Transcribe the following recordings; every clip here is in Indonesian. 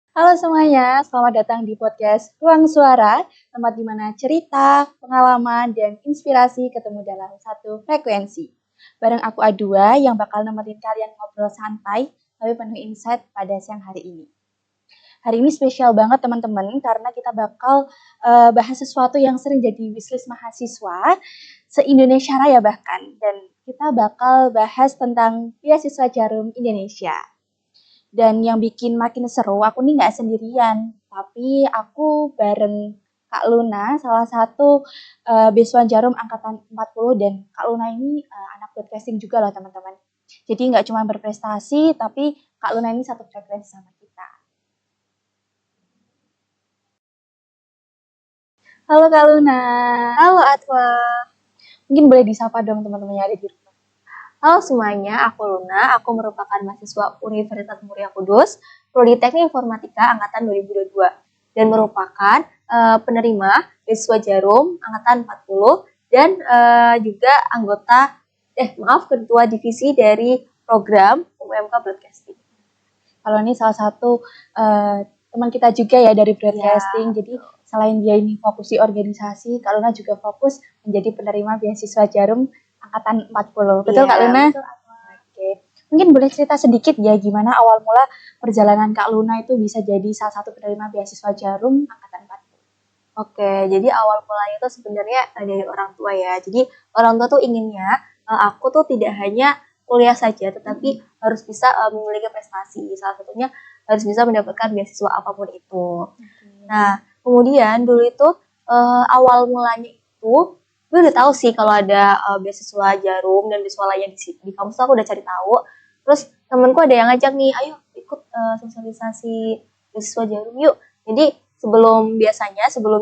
Halo semuanya, selamat datang di podcast Ruang Suara, tempat di mana cerita, pengalaman, dan inspirasi ketemu dalam satu frekuensi. Bareng aku Adua yang bakal nemenin kalian ngobrol santai, tapi penuh insight pada siang hari ini. Hari ini spesial banget teman-teman, karena kita bakal bahas sesuatu yang sering jadi wishlist mahasiswa se-Indonesia Raya bahkan. Dan kita bakal bahas tentang beasiswa Jarum Indonesia. Dan yang bikin makin seru, aku nih nggak sendirian, tapi aku bareng Kak Luna, salah satu beasiswa Jarum angkatan 40, dan Kak Luna ini anak broadcasting juga loh teman-teman. Jadi nggak cuma berprestasi, tapi Kak Luna ini satu frekuensi sama kita. Halo Kak Luna. Halo Atwa. Mungkin boleh disapa dong teman-teman yang ada di rumah. Halo semuanya, aku Luna. Aku merupakan mahasiswa Universitas Muria Kudus, Prodi Teknik Informatika angkatan 2022 dan merupakan penerima beasiswa Jarum angkatan 40 dan juga ketua divisi dari program UMK Broadcasting. Kalau ini salah satu teman kita juga ya dari broadcasting. Jadi selain dia ini fokus di organisasi, Kak Luna juga fokus menjadi penerima beasiswa Jarum angkatan 40. Betul Kak Luna? Betul. Oke. Mungkin boleh cerita sedikit ya gimana awal mula perjalanan Kak Luna itu bisa jadi salah satu penerima beasiswa Jarum angkatan 40. Oke, jadi awal mulanya itu sebenarnya dari orang tua ya. Jadi orang tua tuh inginnya aku tuh tidak hanya kuliah saja, tetapi harus bisa memiliki prestasi. Salah satunya harus bisa mendapatkan beasiswa apapun itu. Nah, kemudian dulu itu awal mulanya itu gue udah tahu sih kalau ada beasiswa Jarum dan beasiswa lainnya di kampus aku udah cari tahu. Terus temenku ada yang ngajak nih, ayo ikut sosialisasi beasiswa Jarum yuk. Jadi sebelum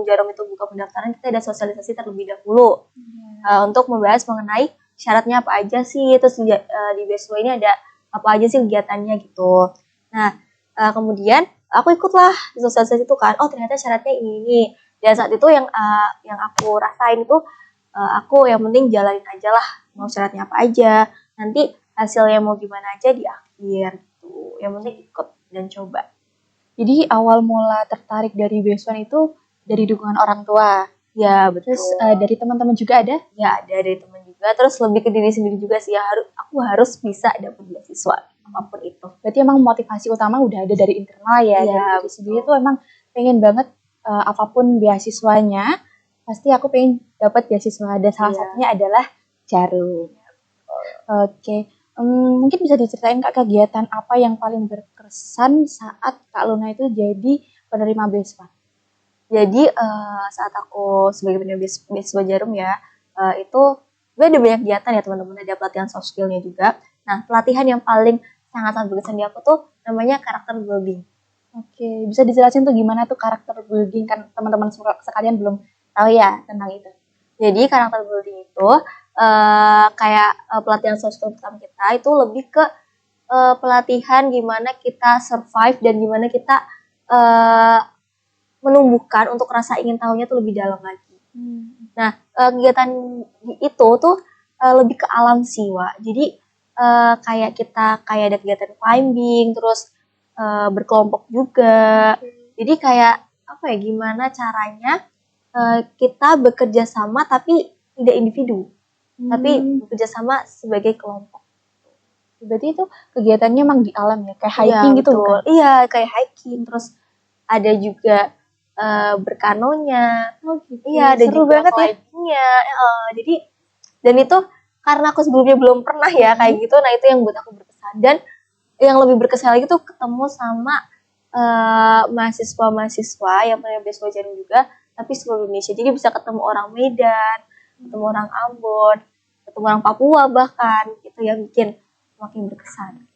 Jarum itu buka pendaftaran, kita ada sosialisasi terlebih dahulu untuk membahas mengenai syaratnya apa aja sih, terus di beasiswa ini ada apa aja sih kegiatannya gitu. Nah, kemudian aku ikutlah di sosialisasi itu kan, oh ternyata syaratnya ini. Dan saat itu yang aku rasain itu aku yang penting jalanin aja lah, mau syaratnya apa aja, nanti hasilnya mau gimana aja di akhir gitu. Yang penting ikut dan coba. Jadi awal mula tertarik dari beasiswa itu dari dukungan orang tua. Ya betul. Terus dari teman-teman juga ada? Ya ada dari teman juga. Terus lebih ke diri sendiri juga sih ya, aku harus bisa dapat beasiswa apapun itu. Berarti emang motivasi utama udah ada dari internal ya. Dari diri sendiri tuh emang pengen banget apapun beasiswanya, pasti aku pengen dapat beasiswa. Dan salah satunya adalah Jarum. Oke. Mungkin bisa diceritain Kak kegiatan apa yang paling berkesan saat Kak Luna itu jadi penerima beasiswa? Jadi saat aku sebagai penerima beasiswa Jarum ya, itu gue ada banyak kegiatan ya teman-teman, ada pelatihan soft skill-nya juga. Nah, pelatihan yang paling sangat-sangat berkesan di aku tuh namanya karakter building. Oke, bisa dijelasin tuh gimana tuh karakter building, kan teman-teman sekalian belum tahu ya tentang itu. Jadi karakter building itu kayak pelatihan soft skill pertama kita itu lebih ke pelatihan gimana kita survive dan gimana kita menumbuhkan untuk rasa ingin tahunya tuh lebih dalam lagi. Nah, kegiatan itu tuh lebih ke alam sih, Wak. Jadi kayak ada kegiatan climbing, terus berkelompok juga. Jadi kayak apa ya, gimana caranya kita bekerja sama tapi tidak individu, tapi bekerja sama sebagai kelompok. Berarti itu kegiatannya emang di alam ya, kayak hiking Ya, gitu kan? Iya, kayak hiking, terus ada juga berkanonya. Oh gitu. Iya, ada seru juga banget ya. climbingnya. Jadi dan itu karena aku sebelumnya belum pernah ya kayak gitu, nah itu yang buat aku berkesan. Dan yang lebih berkesan lagi tuh ketemu sama mahasiswa-mahasiswa yang punya beasiswa Jarum juga, tapi seluruh Indonesia. Jadi bisa ketemu orang Medan, ketemu orang Ambon, ketemu orang Papua bahkan, itu yang bikin makin berkesan.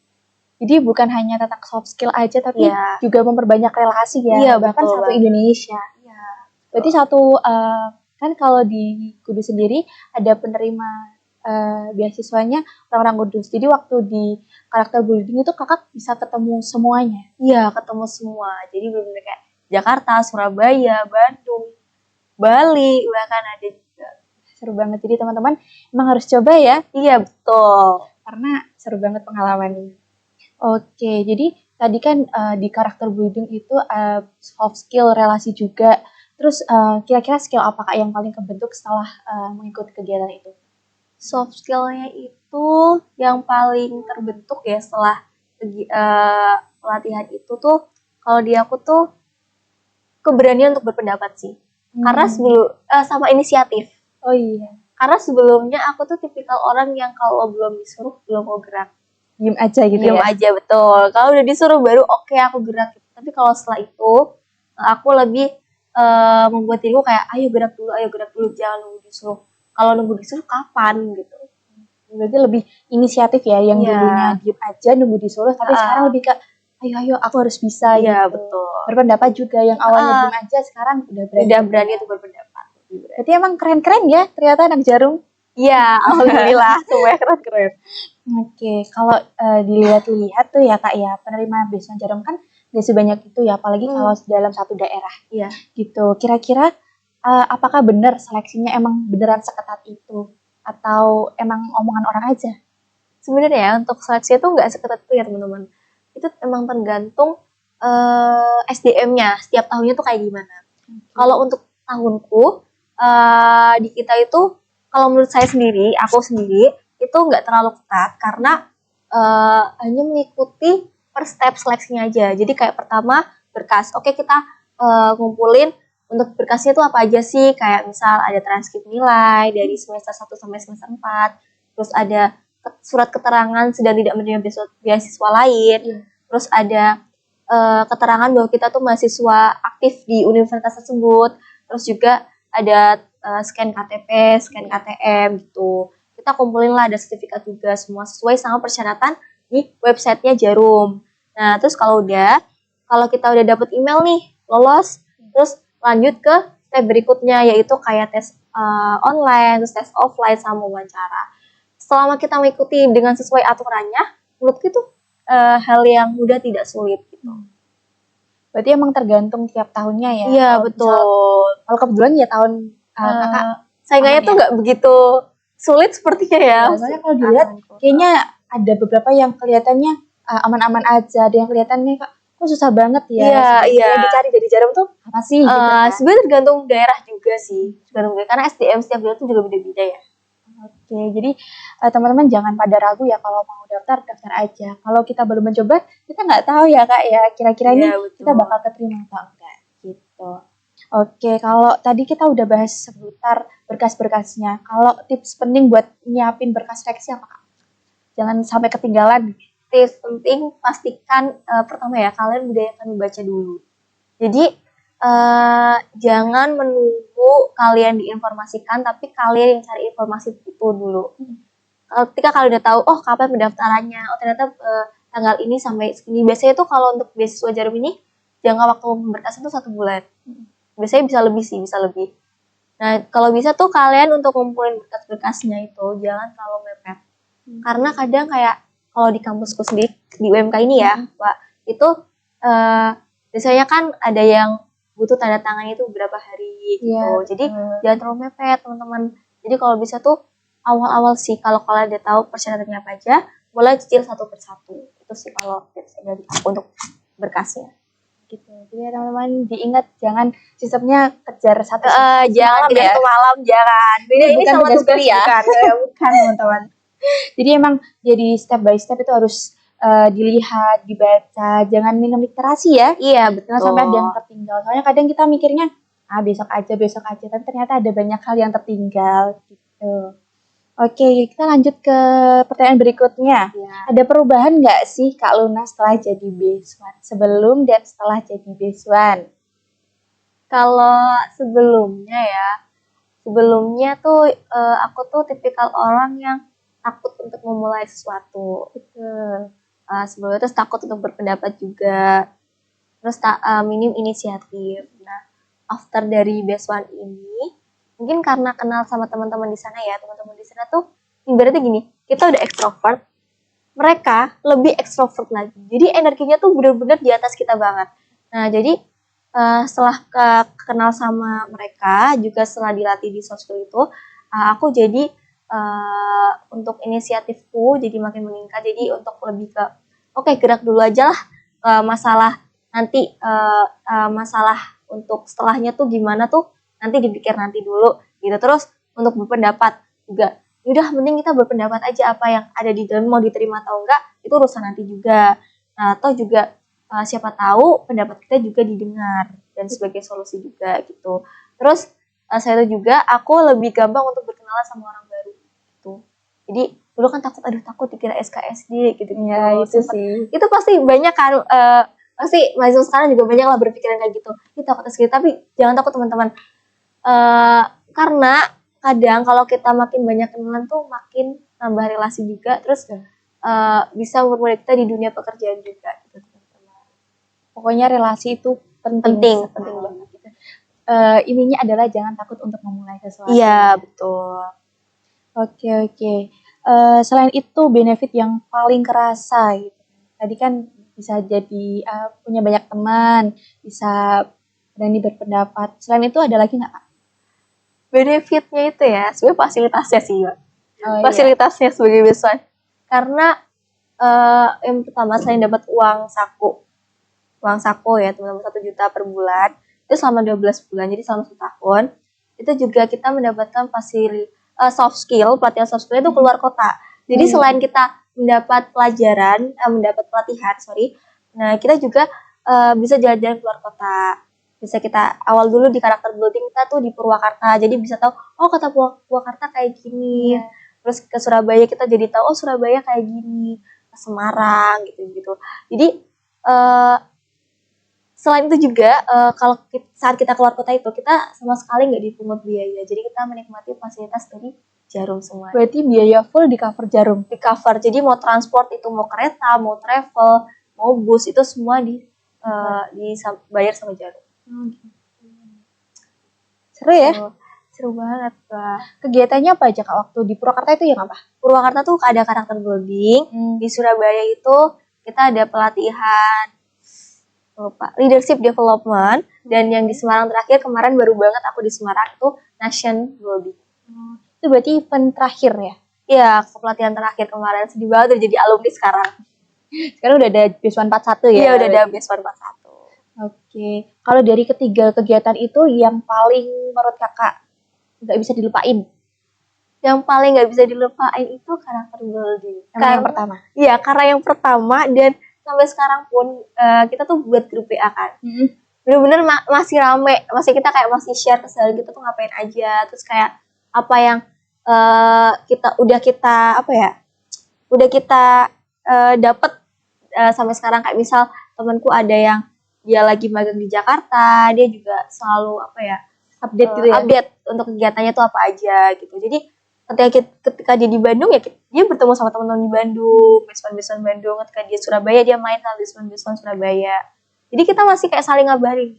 Jadi bukan hanya tentang soft skill aja, tapi juga memperbanyak relasi ya. Iya, bahkan betul satu banget. Indonesia. Iya. Berarti kan kalau di Kudus sendiri ada penerima beasiswanya orang-orang Kudus. Jadi waktu di karakter building itu kakak bisa ketemu semuanya. Iya, ketemu semua. Jadi benar-benar kayak Jakarta, Surabaya, Bandung, Bali, bahkan ada juga. Seru banget. Jadi teman-teman emang harus coba ya. Iya, betul. Karena seru banget pengalamannya. Oke, jadi tadi kan di karakter building itu soft skill, relasi juga. Terus kira-kira skill apa Kak yang paling kebentuk setelah mengikuti kegiatan itu? Soft skill-nya itu yang paling terbentuk ya setelah pelatihan itu tuh, kalau di aku tuh keberanian untuk berpendapat sih. Karena sama inisiatif. Oh iya. Karena sebelumnya aku tuh tipikal orang yang kalau belum disuruh belum mau gerak. Diem aja gitu Diem ya? aja, betul. Kalau udah disuruh baru oke, aku gerak. Tapi kalau setelah itu aku lebih membuat diriku kayak ayo gerak dulu, jangan nunggu disuruh. Kalau nunggu disuruh kapan gitu. Berarti lebih inisiatif ya, yang Iya. dulunya diem aja nunggu disuruh, tapi sekarang lebih ke ayo aku harus bisa Iya, gitu. betul. Berpendapat juga, yang awalnya diem aja sekarang udah berani untuk berpendapat. Berarti emang keren-keren ya ternyata anak Jarum. Iya, alhamdulillah semuanya keren-keren. Oke, kalau dilihat-lihat tuh ya Kak ya, penerima beasiswa Jarum kan gak sebanyak itu ya, apalagi kalau dalam satu daerah. Iya. Gitu. Kira-kira apakah benar seleksinya emang beneran seketat itu? Atau emang omongan orang aja? Sebenarnya ya, untuk seleksi itu nggak seketat itu ya teman-teman. Itu emang tergantung SDM-nya, setiap tahunnya tuh kayak gimana. Kalau untuk tahunku, di kita itu, kalau menurut saya sendiri, aku sendiri, itu nggak terlalu ketat, karena hanya mengikuti per step seleksinya aja. Jadi kayak pertama, berkas. Oke, kita ngumpulin untuk berkasnya tuh apa aja sih, kayak misal ada transkrip nilai dari semester 1 sampai semester 4, terus ada surat keterangan sedang tidak menerima beasiswa lain, terus ada keterangan bahwa kita tuh mahasiswa aktif di universitas tersebut, terus juga ada scan KTP, scan KTM gitu. Kita kumpulin lah, ada sertifikat juga, semua sesuai sama persyaratan di websitenya Jarum. Nah, terus kalau kita udah dapet email nih, lolos, terus lanjut ke step berikutnya, yaitu kayak tes online, terus tes offline sama wawancara. Selama kita mengikuti dengan sesuai aturannya, menurutku itu hal yang mudah, tidak sulit gitu. Berarti emang tergantung tiap tahunnya ya? Iya, betul. Kalau kebetulan ya tahun kakak saingannya tuh nggak begitu sulit sepertinya ya. Soalnya kalau dilihat kayaknya ada beberapa yang kelihatannya aman-aman aja, ada yang kelihatannya kok susah banget ya. Iya. Yang dicari dari Jarum tuh apa sih? Gitu kan? Sebenarnya tergantung daerah juga sih, karena SDM setiap daerah tuh juga beda-beda ya. Oke, jadi teman-teman jangan pada ragu ya, kalau mau daftar aja. Kalau kita belum mencoba, kita nggak tahu ya Kak ya, kira-kira ini kita bakal keterima atau enggak gitu. Oke, kalau tadi kita udah bahas seputar berkas-berkasnya. Kalau tips penting buat nyiapin berkas seleksi apa Kak? Jangan sampai ketinggalan. Tips penting, pastikan pertama ya, kalian budayakan membaca dulu. Jadi jangan menunggu kalian diinformasikan, tapi kalian yang cari informasi itu dulu. Ketika kalian udah tahu, oh kapan pendaftarannya, oh ternyata tanggal ini sampai segini. Biasanya tuh kalau untuk beasiswa Jarum ini, jangka waktu pemberkasan tuh 1 bulan. Biasanya bisa lebih sih, bisa lebih. Nah, kalau bisa tuh kalian untuk ngumpulin berkas-berkasnya itu, jangan terlalu mepet. Karena kadang kayak, kalau di kampusku sendiri, di UMK ini ya, Pak, itu biasanya kan ada yang butuh tanda tangannya itu beberapa hari gitu. Jadi jangan terlalu mepet teman-teman. Jadi kalau bisa tuh awal-awal sih, kalau kalian udah tahu persyaratannya apa aja, mulai cicil satu persatu. Itu sih kalau tips dari aku untuk berkasnya. Gitu. Jadi teman-teman diingat, jangan sistemnya kejar satu jangan kejar satu malam, jangan. Beda ini sama tugas ya. Bukan teman-teman. Jadi emang jadi step by step itu harus dilihat, dibaca, jangan minum literasi ya. Iya, betul. Jangan sampai ada yang tertinggal. Soalnya kadang kita mikirnya, besok aja, tapi ternyata ada banyak hal yang tertinggal gitu. Oke, kita lanjut ke pertanyaan berikutnya. Ya. Ada perubahan nggak sih Kak Luna setelah jadi beasiswan? Sebelum dan setelah jadi beasiswan? Kalau sebelumnya tuh aku tuh tipikal orang yang takut untuk memulai sesuatu. Sebelumnya terus takut untuk berpendapat juga, terus minim inisiatif. Nah, after dari beasiswan ini, mungkin karena kenal sama teman-teman di sana ya, teman-teman di sana tuh ibaratnya gini, kita udah ekstrovert, mereka lebih ekstrovert lagi, jadi energinya tuh benar-benar di atas kita banget. Nah, jadi setelah kenal sama mereka, juga setelah dilatih di soft skill itu, aku jadi untuk inisiatifku jadi makin meningkat. Jadi untuk lebih ke oke, gerak dulu aja lah, masalah nanti masalah untuk setelahnya tuh gimana tuh nanti dipikir nanti dulu gitu. Terus untuk berpendapat juga, udah mending kita berpendapat aja apa yang ada di dalam, mau diterima atau enggak itu urusan nanti juga. Nah, atau juga siapa tahu pendapat kita juga didengar dan sebagai solusi juga gitu. Terus saya juga aku lebih gampang untuk berkenalan sama orang baru gitu. Jadi dulu kan takut dikira SKSD gitu. Ya, itu sih. Itu pasti banyak kan, pasti mahasiswa sekarang juga banyak lah berpikiran kayak gitu. Ini takut SKSD, tapi jangan takut teman-teman. Karena kadang kalau kita makin banyak kenalan tuh makin nambah relasi juga, terus bisa mempermudah kita di dunia pekerjaan juga gitu teman-teman. Pokoknya relasi itu penting banget. Gitu. Ininya adalah jangan takut untuk memulai sesuatu. Iya, betul. Oke. Selain itu benefit yang paling kerasa gitu. Tadi kan bisa jadi punya banyak teman, bisa berani berpendapat. Selain itu ada lagi nggak, Kak? Benefitnya itu ya, sebenarnya fasilitasnya sih, Mbak. Oh, Fasilitasnya sebagai beasiswa. Karena yang pertama selain dapat uang saku ya teman-teman, 1 juta per bulan itu selama 12 bulan, jadi selama 1 tahun itu juga kita mendapatkan soft skill, pelatihan soft skill itu keluar kota. Jadi selain kita mendapat pelatihan, nah kita juga bisa jalan-jalan keluar kota. Bisa kita awal dulu di karakter building kita tuh di Purwakarta, jadi bisa tahu oh kota Purwakarta kayak gini. Terus ke Surabaya kita jadi tahu oh Surabaya kayak gini, ke Semarang gitu. Jadi selain itu juga kalau saat kita keluar kota itu kita sama sekali nggak dipungut biaya, jadi kita menikmati fasilitas dari Jarum semua. Berarti biaya full di cover Jarum. Di cover, jadi mau transport itu mau kereta, mau travel, mau bus itu semua dibayar sama Jarum. Seru ya? Seru banget, Kak. Kegiatannya apa aja, Kak, waktu di Purwakarta itu yang apa? Purwakarta tuh ada karakter building. Di Surabaya itu kita ada pelatihan leadership development, dan yang di Semarang terakhir kemarin baru banget aku di Semarang itu nation building. Itu berarti event terakhir ya? Iya, pelatihan terakhir kemarin, sedih banget udah jadi alumni sekarang. Sekarang udah ada BES 141 ya? Iya, udah ada BES 141. Oke. Kalau dari ketiga kegiatan itu yang paling menurut Kakak nggak bisa dilupain? Yang paling nggak bisa dilupain itu karakter building. Karena yang pertama? Iya, karena yang pertama, dan sampai sekarang pun kita tuh buat grup WA kan. Bener-bener masih rame, kita kayak masih share keseharian kita tuh ngapain aja, terus kayak apa yang udah kita dapet sampai sekarang. Kayak misal temanku ada yang dia lagi magang di Jakarta, dia juga selalu update gitu ya? Update untuk kegiatannya tuh apa aja gitu. Jadi ketika dia di Bandung ya dia bertemu sama teman-teman di Bandung, besan Bandung. Ketika dia Surabaya dia main sama besan Surabaya. Jadi kita masih kayak saling ngabarin.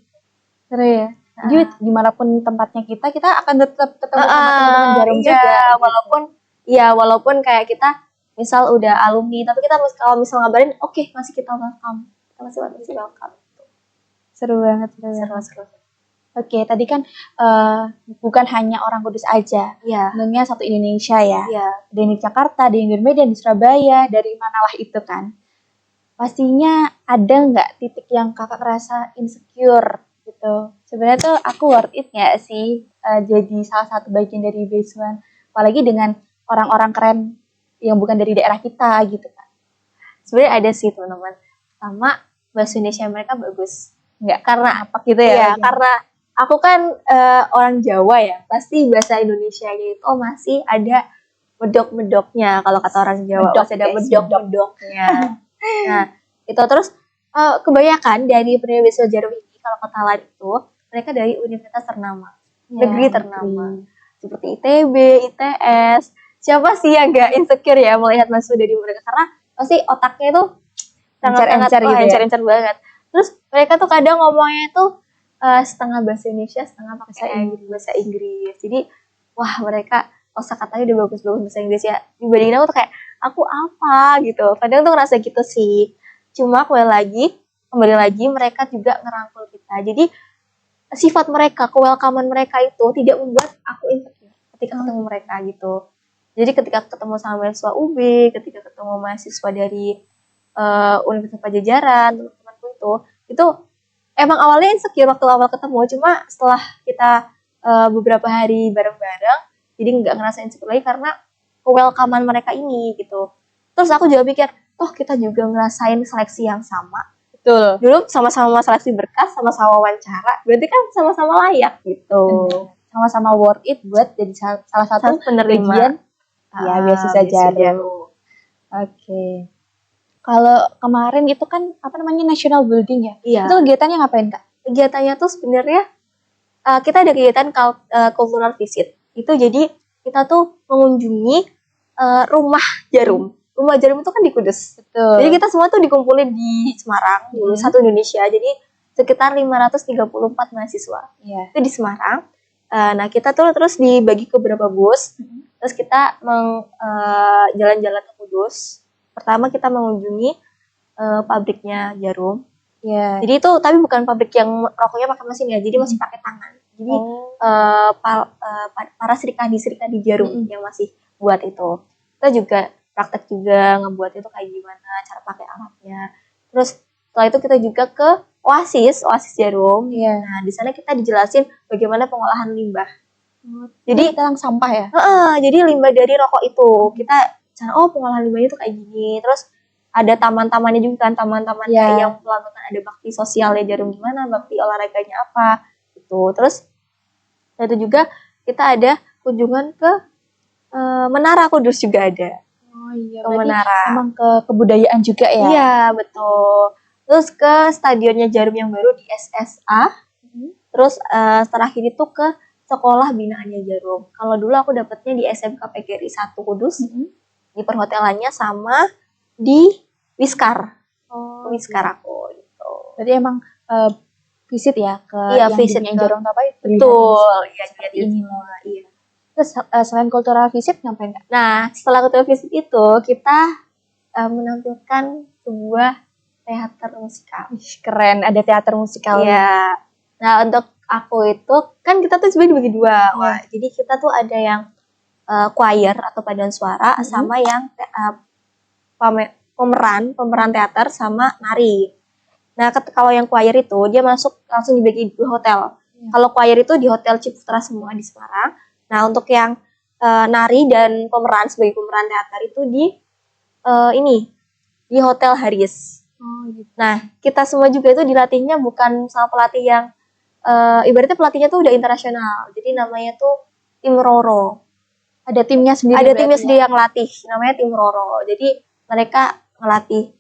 Seru ya? Jadi dimanapun tempatnya kita akan tetap ketemu sama teman-teman Jarum juga. Walaupun kayak kita misal udah alumni, tapi kita kalau misal ngabarin, oke, masih kita welcome. Kita masih welcome. Seru banget. Seru. Oke, tadi kan bukan hanya orang Kudus aja, sebenarnya satu Indonesia ya. Ada yang di Jakarta, ada yang di Medan, di Surabaya, dari manalah itu kan. Pastinya ada nggak titik yang kakak merasa insecure gitu? Sebenarnya tuh aku worth it nggak sih jadi salah satu bagian dari Besuan, apalagi dengan orang-orang keren yang bukan dari daerah kita gitu kan. Sebenarnya ada sih teman-teman. Pertama, bahasa Indonesia mereka bagus. Nggak karena apa gitu ya? Iya, karena aku kan orang Jawa ya, pasti bahasa Indonesianya itu masih ada medok-medoknya. Kalau kata orang Jawa masih ada medok-medoknya. Nah, itu terus kebanyakan dari pendidik beasiswa Jarum ini, kalau kata lain itu, mereka dari universitas ternama, negeri ternama. Seperti ITB, ITS. Siapa sih yang gak insecure ya melihat mahasiswa dari mereka? Karena pasti otaknya itu sangat-sangat encer banget. Terus mereka tuh kadang ngomongnya itu setengah bahasa Indonesia, setengah pakai bahasa Inggris. Jadi, wah mereka kosakatanya udah bagus-bagus bahasa Inggris ya. Dibandingin aku tuh kayak, aku apa gitu. Kadang tuh ngerasa gitu sih. Cuma kembali lagi mereka juga ngerangkul kita. Jadi, sifat mereka, kewelcomean mereka itu tidak membuat aku insecure ketika ketemu mereka gitu. Jadi ketika ketemu sama mahasiswa UB, ketika ketemu mahasiswa dari Universitas Pajajaran, teman-teman itu emang awalnya insecure waktu awal ketemu, cuma setelah kita beberapa hari bareng-bareng, jadi nggak ngerasain insecure lagi karena welcome-an mereka ini gitu. Terus aku juga pikir, toh kita juga ngerasain seleksi yang sama. Betul. Dulu sama-sama seleksi berkas, sama-sama wawancara, berarti kan sama-sama layak gitu. Sama-sama worth it buat jadi salah satu penerima bagian ya beasiswa Jarum. Oke. Kalau kemarin itu kan apa namanya national building ya? Iya. Itu kegiatannya ngapain Kak? Kegiatannya tuh sebenarnya kita ada kegiatan cultural visit. Itu jadi kita tuh mengunjungi rumah Jarum. Rumah Jarum itu kan di Kudus. Betul. Jadi kita semua tuh dikumpulin di Semarang, satu Indonesia. Jadi sekitar 534 mahasiswa. Iya. Itu di Semarang. Nah kita tuh terus dibagi ke beberapa bus. Terus kita jalan-jalan ke Kudus. Pertama kita mengunjungi pabriknya Jarum. Iya. Jadi itu tapi bukan pabrik yang rokoknya pakai mesin ya, jadi masih pakai tangan. Jadi para serikandi Jarum yang masih buat itu. Kita juga praktek juga ngebuat itu kayak gimana cara pakai alatnya. Terus setelah itu kita juga ke Oasis Jarum. Iya. Nah di sana kita dijelasin bagaimana pengolahan limbah. Jadi tentang sampah ya? Jadi limbah dari rokok itu kita pengolahan limbahnya itu kayak gini. Terus ada taman-tamannya juga kan, taman-tamannya yang melakukan ada bakti sosialnya Jarum gimana, bakti olahraganya apa gitu. Terus itu juga kita ada kunjungan ke Menara Kudus juga ada. Oh iya, ke Menara. Emang ke kebudayaan juga ya? Iya, betul. Terus ke stadionnya Jarum yang baru di SSA. Terus terakhir itu ke sekolah binaannya Jarum. Kalau dulu aku dapetnya di SMK PGRI 1 Kudus. Di perhotelannya sama di Wiskar. Wiskar aku gitu. Berarti emang visit ya ke visit yang Jarum apa itu? Betul. Iya, ini loh. Iya. Terus selain cultural visit ngapain Kak? Nah, setelah cultural visit itu kita menampilkan sebuah teater musikal. Keren, ada teater musikal. Iya. Nah, untuk aku itu kan kita tuh sebenarnya dibagi dua. Wah, jadi kita tuh ada yang choir atau paduan suara sama yang pemeran teater sama nari. Nah, kalau yang choir itu dia masuk langsung dibagi dua hotel. Kalau choir itu di Hotel Ciputra semua di Semarang. Nah, untuk yang nari dan pemeran sebagai pemeran teater itu di Hotel Haris. Gitu. Nah, kita semua juga itu dilatihnya bukan sama pelatih yang ibaratnya pelatihnya tuh udah internasional. Jadi namanya tuh tim Roro. Ada timnya sendiri. Ada timnya sendiri yang latih. Namanya tim Roro. Jadi mereka ngelatih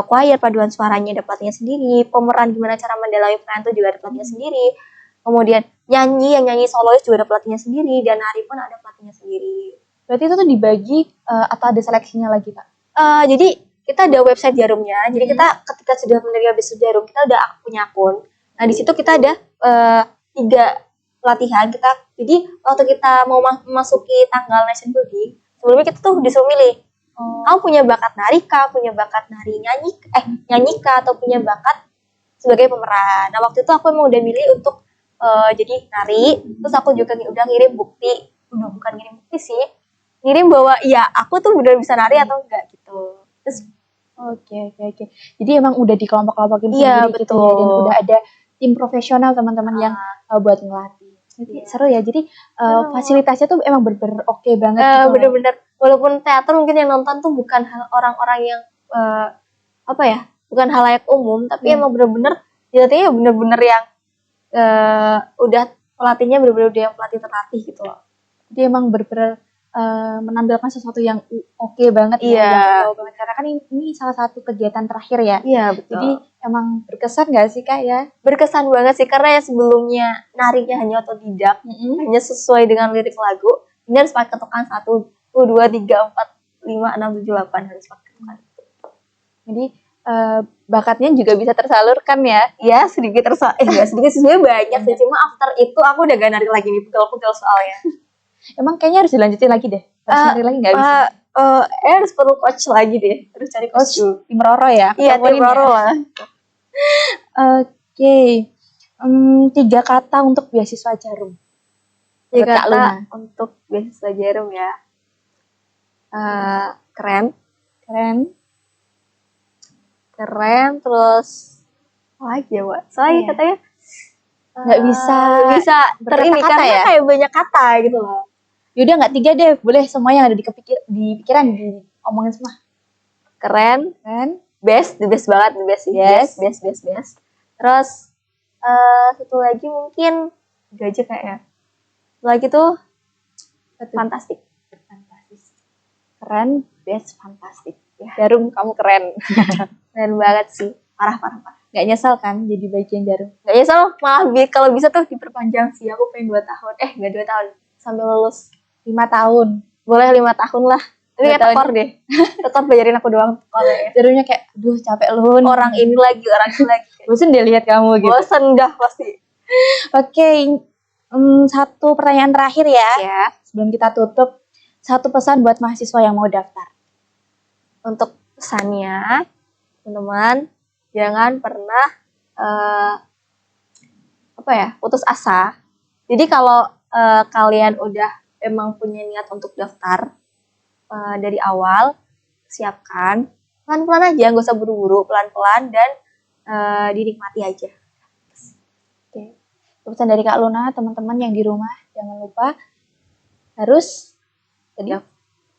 choir paduan suaranya ada pelatihnya sendiri. Pemeran gimana cara mendalami peran itu juga ada pelatihnya sendiri. Kemudian yang nyanyi solois juga ada pelatihnya sendiri. Dan nari pun ada pelatihnya sendiri. Berarti itu tuh dibagi atau ada seleksinya lagi Kak? Jadi kita ada website Jarumnya. Jadi kita ketika sudah menerima beasiswa Jarum, kita udah punya akun. Nah di situ kita ada 3 pelatihan kita. Jadi waktu kita mau memasuki tanggal nation building, sebelumnya kita tuh disuruh milih. Kamu punya bakat nari kah, punya bakat nyanyi kah, atau punya bakat sebagai pemeran. Nah waktu itu aku emang udah milih untuk jadi nari. Terus aku juga udah ngirim bukti. Bukan ngirim bukti sih, ngirim bahwa ya aku tuh benar bisa nari atau enggak gitu. Terus Oke. Jadi emang udah dikelompok-kelompokin sendiri gitu ya, dan udah ada tim profesional teman-teman yang buat ngelatih. Jadi seru ya. Jadi fasilitasnya tuh emang bener-bener oke banget gitu. Bener-bener walaupun teater mungkin yang nonton tuh bukan orang-orang yang bukan halayak umum, tapi emang bener-bener dilatihnya bener-bener yang udah pelatihnya bener-bener udah yang pelatih terlatih gitu loh. Jadi emang bener-bener menampilkan sesuatu yang oke banget ya. Karena kan ini salah satu kegiatan terakhir ya. Iya, betul. Jadi emang berkesan gak sih Kak ya? Berkesan banget sih, karena yang sebelumnya narinya hanya otodidak, hanya sesuai dengan lirik lagu. Ini harus pakai ketukan 1, 2, 3, 4, 5, 6, 7, 8 harus pakai ketukan. Jadi bakatnya juga bisa tersalurkan ya? Ya, sedikit nggak sedikit, sebenarnya banyak sih. Cuma after itu aku udah gak nari lagi nih, pegel-pegel soalnya. Emang kayaknya harus dilanjutin lagi deh. Harus nari lagi nggak bisa? Harus perlu coach lagi deh. Harus cari coach. Tim Roro ya? Iya, tim Roro lah. Oke. 3 kata untuk beasiswa Jarum. 3 kata untuk beasiswa Jarum ya. Keren. Terus lagi ya, Wak. Soalnya Iya. katanya Nggak bisa bisa terini berkata-kata karena ya? kayak banyak kata gitu loh. Yaudah nggak 3 deh, boleh semua yang ada di pikiran diomongin semua. Keren, Kan? the best banget, the best sih. Yes. Best. Terus satu lagi mungkin gaji kayak lagi tuh fantastik. Fantastis. Keren, best, fantastik. Ya. Jarum, kamu keren. Keren banget sih. Parah. Nggak nyesel kan jadi bagian Jarum? Gak nyesel, malah kalau bisa tuh diperpanjang sih. Aku pengen 2 tahun. Nggak 2 tahun. Sampai lulus. 5 tahun. Boleh 5 tahun lah. Tapi 5 kayak tahun. tekor deh. Tetap bayarin aku doang tekor ya. Jarumnya kayak, aduh capek lu. Orang ini lagi. Bosen deh lihat kamu gitu. Bosen dah pasti. Oke, satu pertanyaan terakhir ya. Ya. Sebelum kita tutup, satu pesan buat mahasiswa yang mau daftar. Untuk pesannya, teman-teman, jangan pernah putus asa. Jadi kalau kalian udah emang punya niat untuk daftar dari awal, siapkan pelan-pelan aja, nggak usah buru-buru, pelan-pelan dan dinikmati aja. Oke. Pesan dari Kak Luna, teman-teman yang di rumah, jangan lupa harus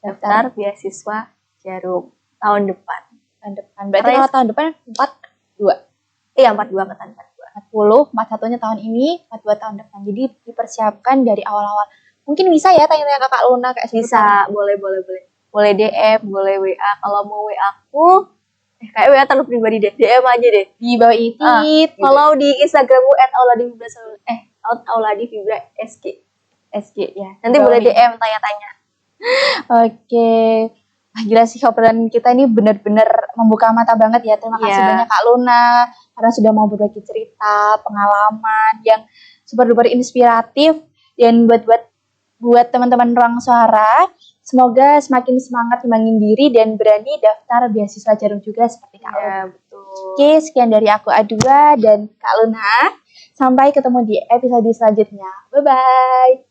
daftar beasiswa Jarum tahun depan. tahun depan. Berarti kalau tahun depan 42. Iya, 42 angkatan 40, 41-nya tahun ini, 42 tahun depan. Jadi dipersiapkan dari awal-awal. Mungkin bisa ya tanya-tanya ke Kak Luna kayak bisa, boleh. Boleh DM, boleh WA. Kalau mau WA aku, kayak WA terlalu pribadi deh. DM aja deh. di bawah ini. Kalau di Instagramku @auladifibra_SG. SG ya. Nanti boleh DM tanya-tanya. Oke. Wah, gila sih obrolan kita ini benar-benar membuka mata banget ya. Terima kasih banyak Kak Luna karena sudah mau berbagi cerita, pengalaman yang super duper inspiratif dan buat teman-teman Ruang Suara, semoga semakin semangat ngembangin diri dan berani daftar beasiswa Jarum juga seperti Kak Luna. Betul. Oke, sekian dari aku Adua dan Kak Luna. Sampai ketemu di episode selanjutnya. Bye-bye.